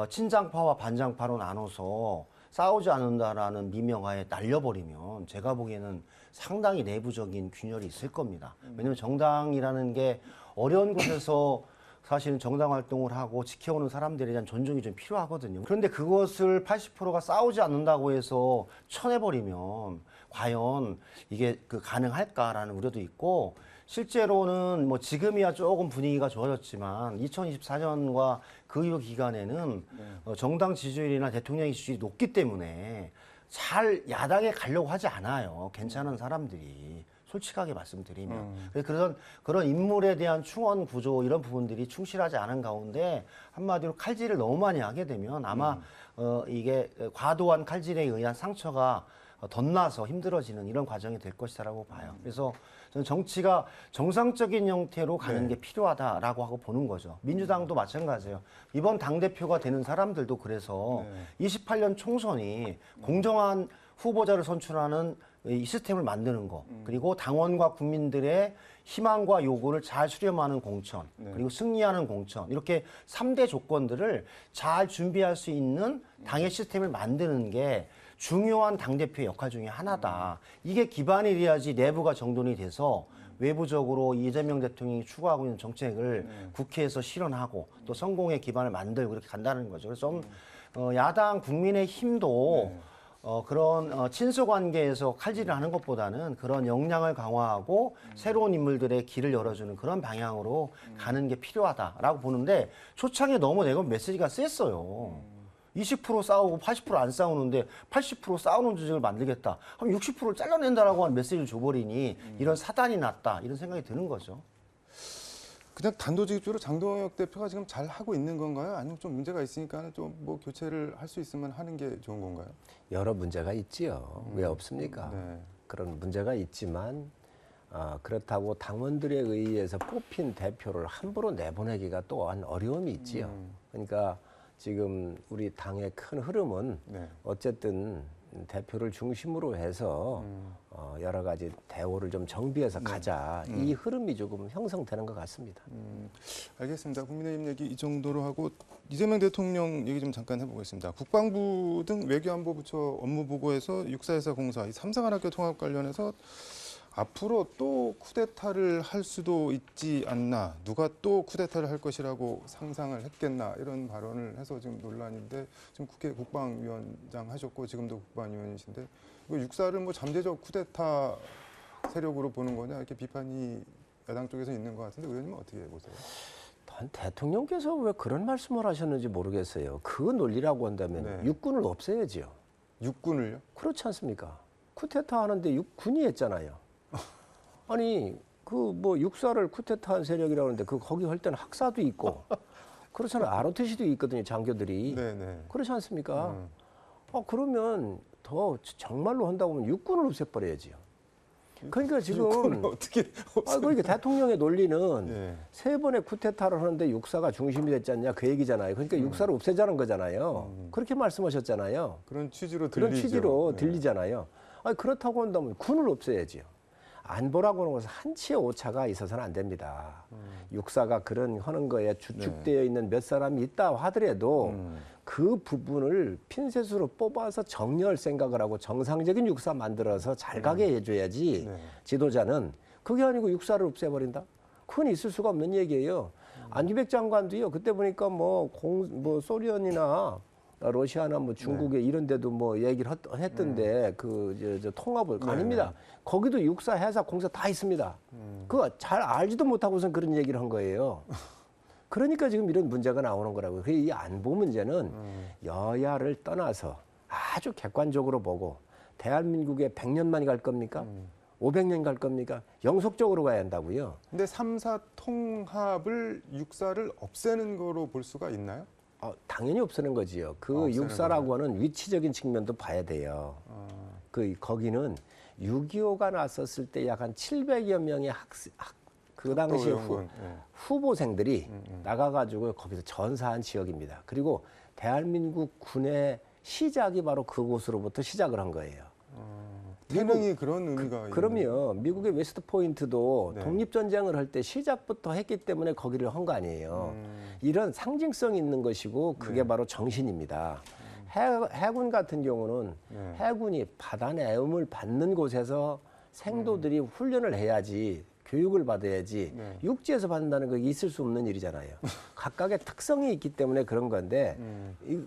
친장파와 반장파로 나눠서 싸우지 않는다라는 미명하에 날려버리면 제가 보기에는 상당히 내부적인 균열이 있을 겁니다. 왜냐하면 정당이라는 게 어려운 곳에서 사실은 정당 활동을 하고 지켜오는 사람들에 대한 존중이 좀 필요하거든요. 그런데 그것을 80%가 싸우지 않는다고 해서 쳐내버리면 과연 이게 가능할까라는 우려도 있고 실제로는 뭐 지금이야 조금 분위기가 좋아졌지만 2024년과 그 이후 기간에는 정당 지지율이나 대통령의 지지율이 높기 때문에 잘 야당에 가려고 하지 않아요. 괜찮은 사람들이. 솔직하게 말씀드리면. 그런 인물에 대한 충원 구조 이런 부분들이 충실하지 않은 가운데 한마디로 칼질을 너무 많이 하게 되면 아마 이게 과도한 칼질에 의한 상처가 덧나서 힘들어지는 이런 과정이 될 것이라고 봐요. 그래서 저는 정치가 정상적인 형태로 가는 게 필요하다라고 하고 보는 거죠. 민주당도 마찬가지예요. 이번 당대표가 되는 사람들도 그래서 28년 총선이 공정한 후보자를 선출하는 이 시스템을 만드는 거, 그리고 당원과 국민들의 희망과 요구를 잘 수렴하는 공천, 그리고 승리하는 공천, 이렇게 3대 조건들을 잘 준비할 수 있는 당의 시스템을 만드는 게 중요한 당대표의 역할 중에 하나다. 이게 기반이 돼야지 내부가 정돈이 돼서 외부적으로 이재명 대통령이 추구하고 있는 정책을 국회에서 실현하고 또 성공의 기반을 만들고 이렇게 간다는 거죠. 그래서 좀 야당 국민의힘도 그런 친소 관계에서 칼질을 하는 것보다는 그런 역량을 강화하고 새로운 인물들의 길을 열어주는 그런 방향으로 가는 게 필요하다라고 보는데 초창에 너무 내건 메시지가 셌어요. 20% 싸우고 80%안 싸우는데 80% 싸우는 조직을 만들겠다. 그럼 60%를 잘라낸다라고 하는 메시지를 줘버리니 이런 사단이 났다. 이런 생각이 드는 거죠. 그냥 단도직입적으로 장동혁 대표가 지금 잘 하고 있는 건가요? 아니면 좀 문제가 있으니까 좀 뭐 교체를 할 수 있으면 하는 게 좋은 건가요? 여러 문제가 있지요. 왜 없습니까? 네. 그런 문제가 있지만 그렇다고 당원들에 의해서 뽑힌 대표를 함부로 내보내기가 또한 어려움이 있지요. 그러니까 지금 우리 당의 큰 흐름은 네. 어쨌든 대표를 중심으로 해서 여러 가지 대우를 좀 정비해서 가자. 이 흐름이 조금 형성되는 것 같습니다. 알겠습니다. 국민의힘 얘기 이 정도로 하고 이재명 대통령 얘기 좀 잠깐 해보겠습니다. 국방부 등 외교안보부처 업무보고에서 육사회사 공사, 이 삼성한학교 통합 관련해서 앞으로 또 쿠데타를 할 수도 있지 않나, 누가 또 쿠데타를 할 것이라고 상상을 했겠나 이런 발언을 해서 지금 논란인데 지금 국회 국방위원장 하셨고 지금도 국방위원이신데 이거 육사를 뭐 잠재적 쿠데타 세력으로 보는 거냐 이렇게 비판이 야당 쪽에서 있는 것 같은데 의원님은 어떻게 보세요? 대통령께서 왜 그런 말씀을 하셨는지 모르겠어요. 그 논리라고 한다면 네. 육군을 없애야지요. 육군을요? 그렇지 않습니까? 쿠데타 하는데 육군이 했잖아요. 아니 그 뭐 육사를 쿠데타한 세력이라고 하는데 거기 할 때는 학사도 있고 그렇잖아요. ROTC도 있거든요. 장교들이. 네네. 그렇지 않습니까? 그러면 더 정말로 한다고 하면 육군을 없애버려야지요. 그러니까 지금 육군을 어떻게 그러니까 대통령의 논리는 네. 세 번의 쿠데타를 하는데 육사가 중심이 됐지 않냐 그 얘기잖아요. 그러니까 육사를 없애자는 거잖아요. 그렇게 말씀하셨잖아요. 그런 취지로 들리죠. 그런 취지로 네. 들리잖아요. 아니, 그렇다고 한다면 군을 없애야지요. 안보라고 하는 것은 한치의 오차가 있어서는 안 됩니다. 육사가 그런 하는 거에 주축되어 있는 몇 사람이 있다 하더라도 그 부분을 핀셋으로 뽑아서 정리할 생각을 하고 정상적인 육사 만들어서 잘 가게 해줘야지 지도자는 그게 아니고 육사를 없애버린다? 그건 있을 수가 없는 얘기예요. 안기백 장관도요. 그때 보니까 뭐 소련이나 러시아나 뭐 중국에 이런 데도 뭐 얘기를 했던데 저 통합을 아닙니다. 거기도 육사, 해사, 공사 다 있습니다. 그거 잘 알지도 못하고선 그런 얘기를 한 거예요. 그러니까 지금 이런 문제가 나오는 거라고요. 이 안보 문제는 여야를 떠나서 아주 객관적으로 보고 대한민국에 100년 만에 갈 겁니까? 500년 갈 겁니까? 영속적으로 가야 한다고요. 근데 3사 통합을 육사를 없애는 거로 볼 수가 있나요? 당연히 없애는 거지요. 그 없애는 육사라고 하는 위치적인 측면도 봐야 돼요. 거기는 6.25가 났었을 때 약 한 700여 명의 그 당시 후보생들이 나가가지고 거기서 전사한 지역입니다. 그리고 대한민국 군의 시작이 바로 그곳으로부터 시작을 한 거예요. 태능이 그런 의미가 그럼요. 미국의 웨스트 포인트도 독립전쟁을 할 때 시작부터 했기 때문에 거기를 한 거 아니에요. 이런 상징성이 있는 것이고 그게 바로 정신입니다. 해군 같은 경우는 해군이 바다 내음을 받는 곳에서 생도들이 훈련을 해야지 교육을 받아야지 육지에서 받는다는 거 있을 수 없는 일이잖아요. 각각의 특성이 있기 때문에 그런 건데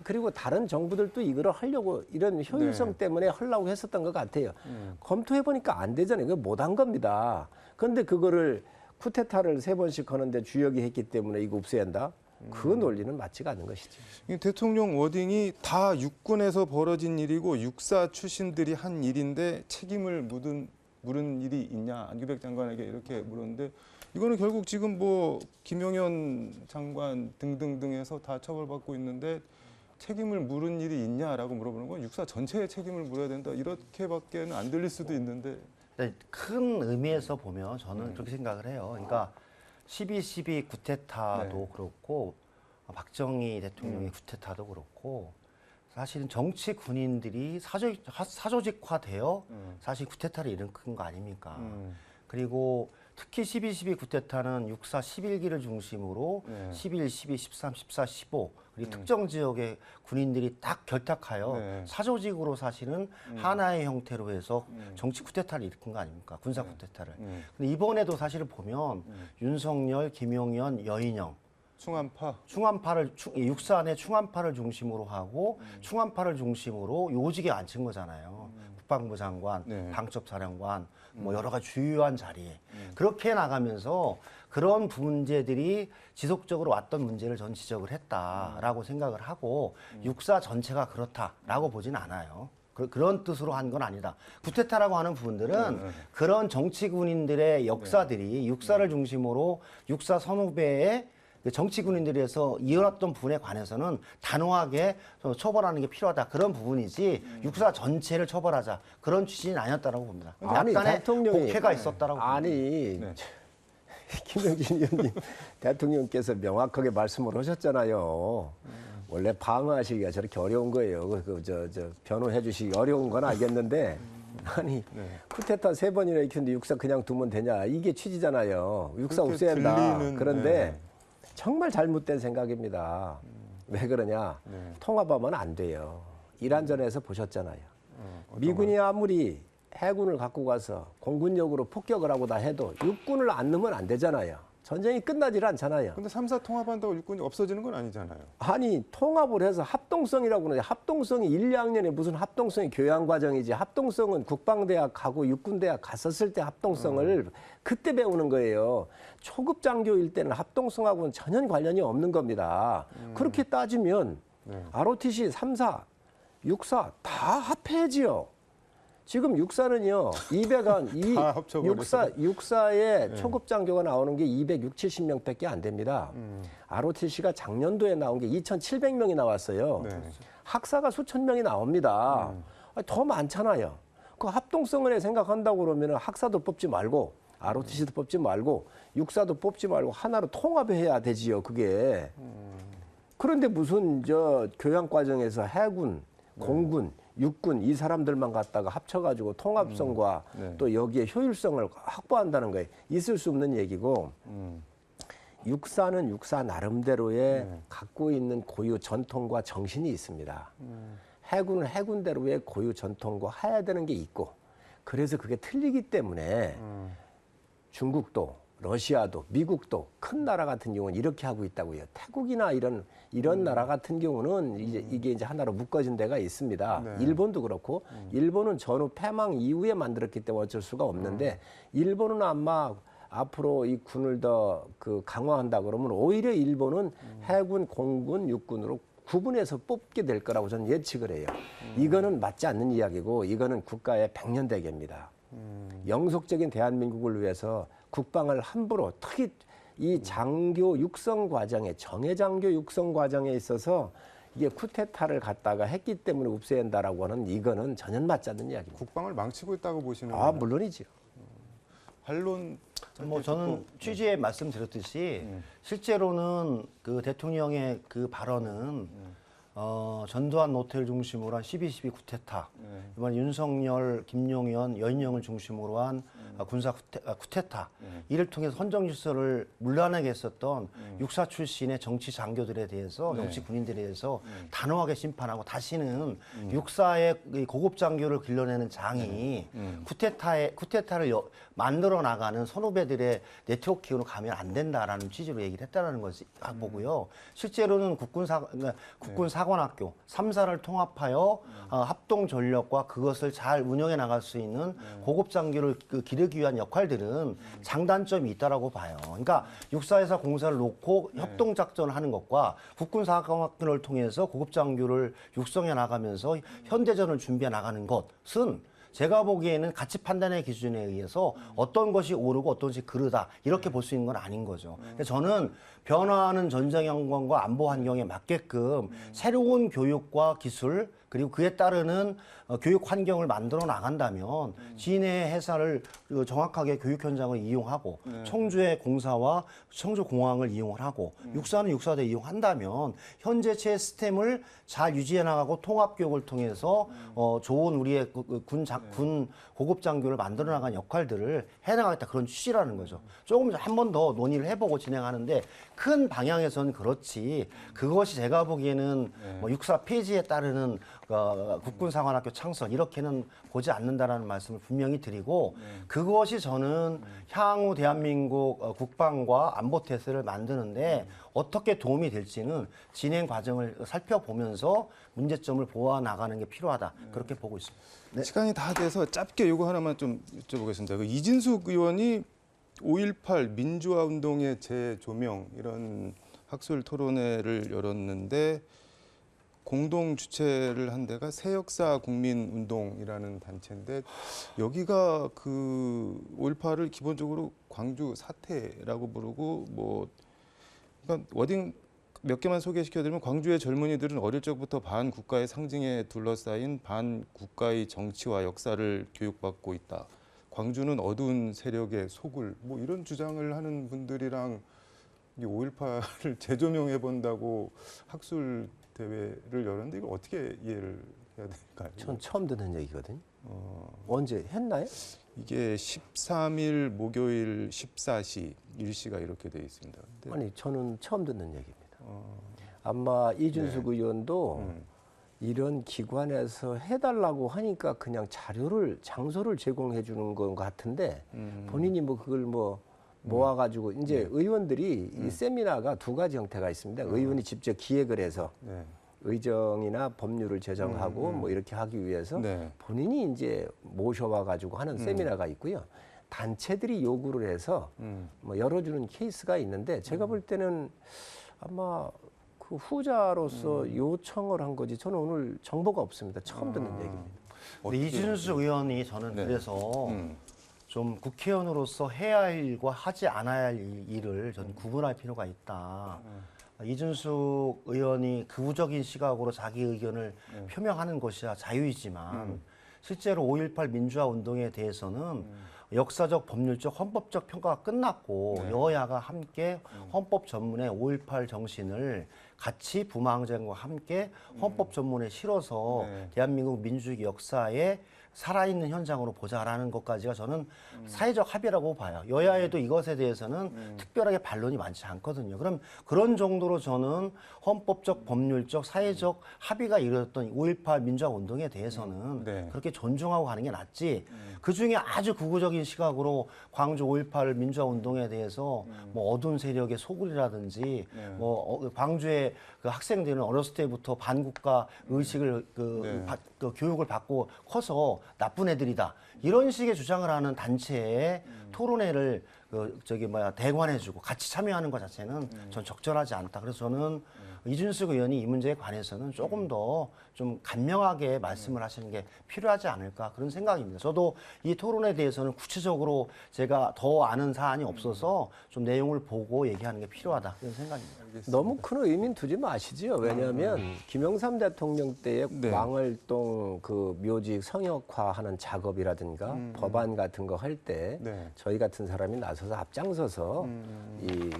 그리고 다른 정부들도 이거를 하려고 이런 효율성 때문에 하려고 했었던 것 같아요. 검토해보니까 안 되잖아요. 그거 못한 겁니다. 그런데 그거를 쿠데타를 3번씩 하는데 주역이 했기 때문에 이거 없애야 한다? 그 논리는 맞지가 않는 것이죠. 이 대통령 워딩이 다 육군에서 벌어진 일이고 육사 출신들이 한 일인데 책임을 물은 일이 있냐 안기백 장관에게 이렇게 물었는데 이거는 결국 지금 뭐 김용현 장관 등등등에서 다 처벌받고 있는데 책임을 물은 일이 있냐라고 물어보는 건 육사 전체의 책임을 물어야 된다 이렇게밖에는 안 들릴 수도 있는데 큰 의미에서 보면 저는 그렇게 생각을 해요. 그러니까 12.12 쿠데타도 그렇고 박정희 대통령의 쿠데타도 그렇고 사실은 정치 군인들이 사조직화되어 사실 쿠데타를 일으킨 거 아닙니까? 그리고 특히 12.12 쿠데타는 육사 11기를 중심으로 11, 12, 13, 14, 15 그리고 특정 지역의 군인들이 딱 결탁하여 사조직으로 사실은 하나의 형태로 해서 정치 쿠데타를 일으킨 거 아닙니까? 군사 쿠데타를. 근데 이번에도 사실을 보면 윤석열, 김용현, 여인영 충암파를 육사 안에 충암파를 중심으로 하고 충암파를 중심으로 요직에 앉힌 거잖아요. 국방부 장관, 방첩사령관, 뭐 여러 가지 주요한 자리에 그렇게 나가면서 그런 문제들이 지속적으로 왔던 문제를 전 지적을 했다라고 생각을 하고 육사 전체가 그렇다라고 보진 않아요. 그런 뜻으로 한 건 아니다. 쿠데타라고 하는 부분들은 그런 정치 군인들의 역사들이 육사를 중심으로 육사 선후배의 정치 군인들에서 이어났던 부분에 관해서는 단호하게 처벌하는 게 필요하다. 그런 부분이지 육사 전체를 처벌하자. 그런 취지는 아니었다라고 봅니다. 약간의 복해가 있었다라고 봅니다. 김영진 의원님 대통령께서 명확하게 말씀을 하셨잖아요. 원래 방어하시기가 저렇게 어려운 거예요. 변호해 주시기 어려운 건 알겠는데 쿠데타 3번이나 익혔는데 육사 그냥 두면 되냐. 이게 취지잖아요. 육사 없애야 한다. 그런데 정말 잘못된 생각입니다. 왜 그러냐? 통합하면 안 돼요. 이란전에서 보셨잖아요. 미군이 아무리 해군을 갖고 가서 공군력으로 폭격을 하고 다 해도 육군을 안 넣으면 안 되잖아요. 전쟁이 끝나질 않잖아요. 근데 3사 통합한다고 육군이 없어지는 건 아니잖아요. 아니 통합을 해서 합동성이라고 그러는데 합동성이 1, 2학년에 무슨 합동성이 교양 과정이지 합동성은 국방대학 가고 육군대학 갔었을 때 합동성을 그때 배우는 거예요. 초급 장교일 때는 합동성하고는 전혀 관련이 없는 겁니다. 그렇게 따지면 ROTC 3사, 육사 다 합해야지요. 지금 육사는요, 6사의 초급 장교가 나오는 게 260, 70명밖에 안 됩니다. ROTC가 작년도에 나온 게 2,700명이 나왔어요. 학사가 수천 명이 나옵니다. 더 많잖아요. 그 합동성을 생각한다고 그러면 학사도 뽑지 말고, ROTC도 뽑지 말고, 육사도 뽑지 말고 하나로 통합해야 되지요, 그게. 그런데 무슨 교양 과정에서 해군, 공군, 육군 이 사람들만 갖다가 합쳐가지고 통합성과 또 여기에 효율성을 확보한다는 거예요. 있을 수 없는 얘기고 육사는 육사 나름대로의 갖고 있는 고유 전통과 정신이 있습니다. 해군은 해군대로의 고유 전통과 해야 되는 게 있고 그래서 그게 틀리기 때문에 중국도 러시아도 미국도 큰 나라 같은 경우는 이렇게 하고 있다고요. 태국이나 이런 나라 같은 경우는 이게 이제 하나로 묶어진 데가 있습니다. 네. 일본도 그렇고 일본은 전후 패망 이후에 만들었기 때문에 어쩔 수가 없는데 일본은 아마 앞으로 이 군을 더 강화한다 그러면 오히려 일본은 해군, 공군, 육군으로 구분해서 뽑게 될 거라고 저는 예측을 해요. 이거는 맞지 않는 이야기고 이거는 국가의 백년대계입니다. 영속적인 대한민국을 위해서 국방을 함부로 특히 이 장교 육성 과정에 정예장교 육성 과정에 있어서 이게 쿠데타를 갖다가 했기 때문에 없애야한다라고 하는 이거는 전혀 맞지 않는 이야기입니다. 국방을 망치고 있다고 보시는 아 거예요? 물론이죠. 반론 뭐 저는 취지에 말씀드렸듯이 실제로는 그 대통령의 그 발언은 전두환 노태우를 중심으로 한 12.12 쿠데타, 이번 윤석열, 김용현, 여인영을 중심으로 한 군사 쿠데타, 이를 통해서 헌정 질서를 물러나게 했었던 육사 출신의 정치 장교들에 대해서, 정치 군인들에 대해서 단호하게 심판하고 다시는 육사의 이 고급 장교를 길러내는 장이 쿠데타를 만들어 나가는 선후배들의 네트워킹으로 가면 안 된다라는 취지로 얘기를 했다라는 것이 보고요. 실제로는 국군 사관학교 3사를 통합하여 합동 전력과 그것을 잘 운영해 나갈 수 있는 고급 장교를 기르기 위한 역할들은 장단점이 있다라고 봐요. 그러니까 육사에서 공사를 놓고 협동 작전을 하는 것과 국군 사관학교를 통해서 고급 장교를 육성해 나가면서 현대전을 준비해 나가는 것은 제가 보기에는 가치 판단의 기준에 의해서 어떤 것이 옳고 어떤 것이 그르다 이렇게 볼 수 있는 건 아닌 거죠. 근데 저는 변화하는 전쟁 환경과 안보 환경에 맞게끔 새로운 교육과 기술 그리고 그에 따르는 교육 환경을 만들어 나간다면 진해의 해사를 정확하게 교육 현장을 이용하고 청주의 공사와 청주 공항을 이용을 하고 육사는 육사대 이용한다면 현재체 시스템을 잘 유지해 나가고 통합 교육을 통해서 좋은 우리의 군 고급 장교를 만들어 나간 역할들을 해 나가겠다 그런 취지라는 거죠. 조금 한 번 더 논의를 해보고 진행하는데 큰 방향에서는 그렇지 그것이 제가 보기에는 뭐 육사 폐지에 따르는 국군 사관학교 창설 이렇게는 보지 않는다라는 말씀을 분명히 드리고 그것이 저는 향후 대한민국 국방과 안보 태세를 만드는데 어떻게 도움이 될지는 진행 과정을 살펴보면서 문제점을 보아 나가는 게 필요하다 그렇게 보고 있습니다. 네. 시간이 다 돼서 짧게 요거 하나만 좀 여쭤보겠습니다. 그 이진숙 의원이 5.18 민주화 운동의 재조명 이런 학술 토론회를 열었는데 공동 주최를 한 데가 새역사 국민운동이라는 단체인데 여기가 그 5.18을 기본적으로 광주 사태라고 부르고 뭐 그러니까 워딩 몇 개만 소개시켜드리면 광주의 젊은이들은 어릴 적부터 반국가의 상징에 둘러싸인 반국가의 정치와 역사를 교육받고 있다. 광주는 어두운 세력의 속을 뭐 이런 주장을 하는 분들이랑 5.18을 재조명해 본다고 학술 대회를 열었는데 이거 어떻게 이해를 해야 될까요? 전 처음 듣는 얘기거든요. 언제 했나요? 이게 13일 목요일 14시 일시가 이렇게 돼 있습니다. 근데 아니 저는 처음 듣는 얘기입니다. 아마 이준숙 의원도 이런 기관에서 해달라고 하니까 그냥 장소를 제공해 주는 것 같은데 본인이 뭐 그걸 뭐 모아가지고 이제 의원들이 이 세미나가 두 가지 형태가 있습니다. 의원이 직접 기획을 해서 의정이나 법률을 제정하고 뭐 이렇게 하기 위해서 본인이 이제 모셔와가지고 하는 세미나가 있고요. 단체들이 요구를 해서 뭐 열어주는 케이스가 있는데 제가 볼 때는 아마 그 후자로서 요청을 한 거지 저는 오늘 정보가 없습니다. 처음 듣는 얘기입니다. 근데 이준숙 의원이 저는 그래서 좀 국회의원으로서 해야 할 일과 하지 않아야 할 일을 저는 구분할 필요가 있다. 이준숙 의원이 극우적인 시각으로 자기 의견을 표명하는 것이야 자유이지만 실제로 5.18 민주화 운동에 대해서는 역사적, 법률적, 헌법적 평가가 끝났고 여야가 함께 헌법 전문의 5.18 정신을 같이 부마항쟁과 함께 헌법 전문에 실어서 네. 대한민국 민주주의 역사에 살아있는 현장으로 보자라는 것까지가 저는 사회적 합의라고 봐요. 여야에도 이것에 대해서는 특별하게 반론이 많지 않거든요. 그럼 그런 정도로 저는 헌법적, 법률적, 사회적 합의가 이루어졌던 5.18 민주화 운동에 대해서는 네. 그렇게 존중하고 가는 게 낫지. 그중에 아주 극우적인 시각으로 광주 5.18 민주화 운동에 대해서 뭐 어두운 세력의 소굴이라든지 뭐 광주의 그 학생들은 어렸을 때부터 반국가 의식을 그 교육을 받고 커서 나쁜 애들이다. 이런 식의 주장을 하는 단체에 토론회를 대관해주고 같이 참여하는 것 자체는 전 적절하지 않다. 그래서 저는 이준석 의원이 이 문제에 관해서는 조금 더 좀 간명하게 말씀을 하시는 게 필요하지 않을까 그런 생각입니다. 저도 이 토론에 대해서는 구체적으로 제가 더 아는 사안이 없어서 좀 내용을 보고 얘기하는 게 필요하다 그런 생각입니다. 너무 큰 의미는 두지 마시지요. 왜냐하면 김영삼 대통령 때의 네. 광월동 그 묘지 성역화하는 작업이라든가 법안 같은 거 할 때 네. 저희 같은 사람이 나서서 앞장서서 이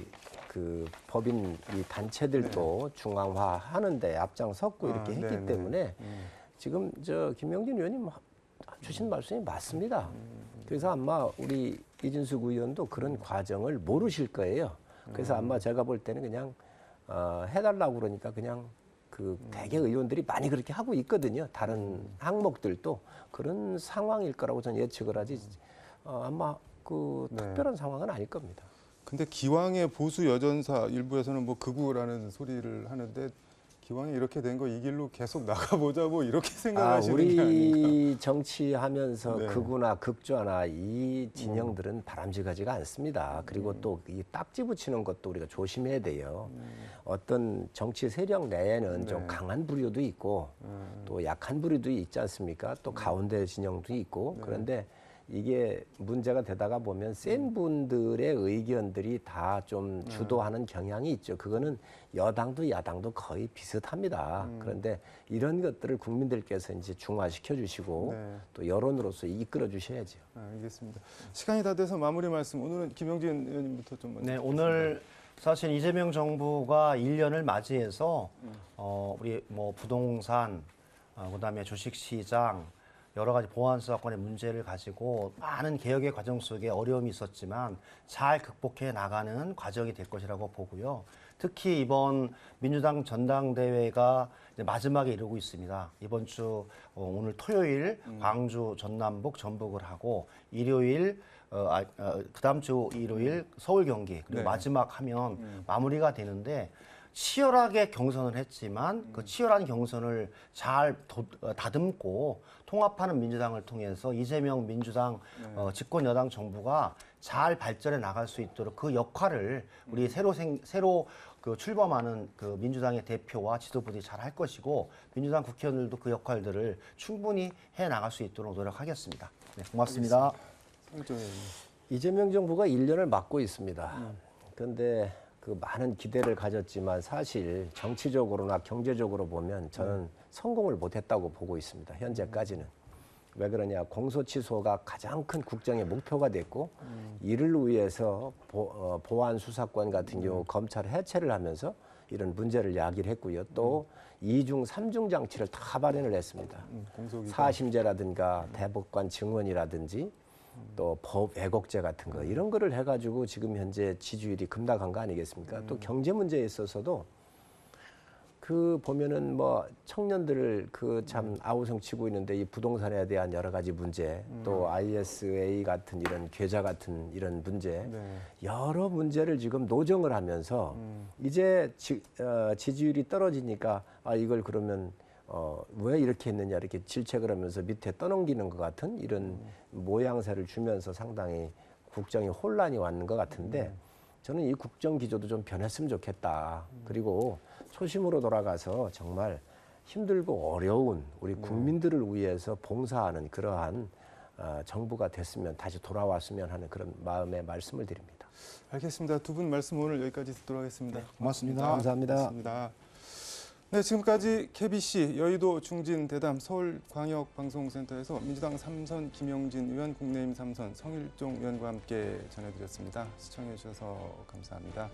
그 법인 이 단체들도 중앙화하는데 앞장섰고 이렇게 했기 네네. 때문에 지금 저 김영진 의원님 주신 말씀이 맞습니다. 그래서 아마 우리 이준석 의원도 그런 과정을 모르실 거예요. 그래서 아마 제가 볼 때는 그냥 해달라고 그러니까 그냥 그 대개 의원들이 많이 그렇게 하고 있거든요. 다른 항목들도 그런 상황일 거라고 저는 예측을 하지 아마 그 네. 특별한 상황은 아닐 겁니다. 근데 기왕의 보수 여전사 일부에서는 뭐 극우라는 소리를 하는데 기왕에 이렇게 된 거 이 길로 계속 나가보자 뭐 이렇게 생각하시는 게 아닌가. 우리 정치하면서 네. 극우나 극좌나 이 진영들은 바람직하지가 않습니다. 그리고 또 이 딱지 붙이는 것도 우리가 조심해야 돼요. 어떤 정치 세력 내에는 네. 좀 강한 부류도 있고 또 약한 부류도 있지 않습니까? 또 가운데 진영도 있고 그런데 이게 문제가 되다가 보면 센 분들의 의견들이 다 좀 주도하는 경향이 있죠. 그거는 여당도 야당도 거의 비슷합니다. 그런데 이런 것들을 국민들께서 이제 중화시켜 주시고 네. 또 여론으로서 이끌어 주셔야죠. 알겠습니다. 시간이 다 돼서 마무리 말씀. 오늘은 김영진 의원님부터 좀 먼저. 네, 오늘 사실 이재명 정부가 1년을 맞이해서 우리 뭐 부동산, 그다음에 주식시장 여러 가지 보안 수사권의 문제를 가지고 많은 개혁의 과정 속에 어려움이 있었지만 잘 극복해 나가는 과정이 될 것이라고 보고요. 특히 이번 민주당 전당대회가 이제 마지막에 이르고 있습니다. 이번 주 오늘 토요일 광주, 전남북, 전북을 하고 일요일 그다음 주 일요일 서울, 경기 그리고 네. 마지막 하면 마무리가 되는데 치열하게 경선을 했지만 그 치열한 경선을 잘 다듬고 통합하는 민주당을 통해서 이재명 민주당 집권 여당 정부가 잘 발전해 나갈 수 있도록 그 역할을 우리 새로 그 출범하는 그 민주당의 대표와 지도부들이 잘 할 것이고 민주당 국회의원들도 그 역할들을 충분히 해 나갈 수 있도록 노력하겠습니다. 네, 고맙습니다. 성일종 의원님. 이재명 정부가 1년을 맡고 있습니다. 그런데 그 많은 기대를 가졌지만 사실 정치적으로나 경제적으로 보면 저는 성공을 못했다고 보고 있습니다. 현재까지는. 왜 그러냐. 공소취소가 가장 큰 국정의 목표가 됐고 이를 위해서 보안 수사권 같은 경우 검찰 해체를 하면서 이런 문제를 야기를 했고요. 또 2중, 3중 장치를 다 발현을 했습니다. 공소기관. 사심제라든가 대법관 증언이라든지 또 법 왜곡죄 같은 거 이런 거를 해가지고 지금 현재 지지율이 급락한 거 아니겠습니까? 또 경제 문제에 있어서도 그 보면은 뭐 청년들을 그 참 아우성 치고 있는데 이 부동산에 대한 여러 가지 문제 또 ISA 같은 이런 계좌 같은 이런 문제 네. 여러 문제를 지금 노정을 하면서 이제 지지율이 떨어지니까 이걸 그러면 왜 이렇게 했느냐 이렇게 질책을 하면서 밑에 떠넘기는 것 같은 이런 모양새를 주면서 상당히 국정에 혼란이 왔는 것 같은데 저는 이 국정 기조도 좀 변했으면 좋겠다. 그리고 초심으로 돌아가서 정말 힘들고 어려운 우리 국민들을 위해서 봉사하는 그러한 정부가 됐으면 다시 돌아왔으면 하는 그런 마음의 말씀을 드립니다. 알겠습니다. 두 분 말씀 오늘 여기까지 듣도록 하겠습니다. 고맙습니다. 감사합니다. 고맙습니다. 네, 지금까지 KBC 여의도 중진 대담 서울광역방송센터에서 민주당 3선 김영진 의원, 국민의힘 3선 성일종 의원과 함께 전해드렸습니다. 시청해 주셔서 감사합니다.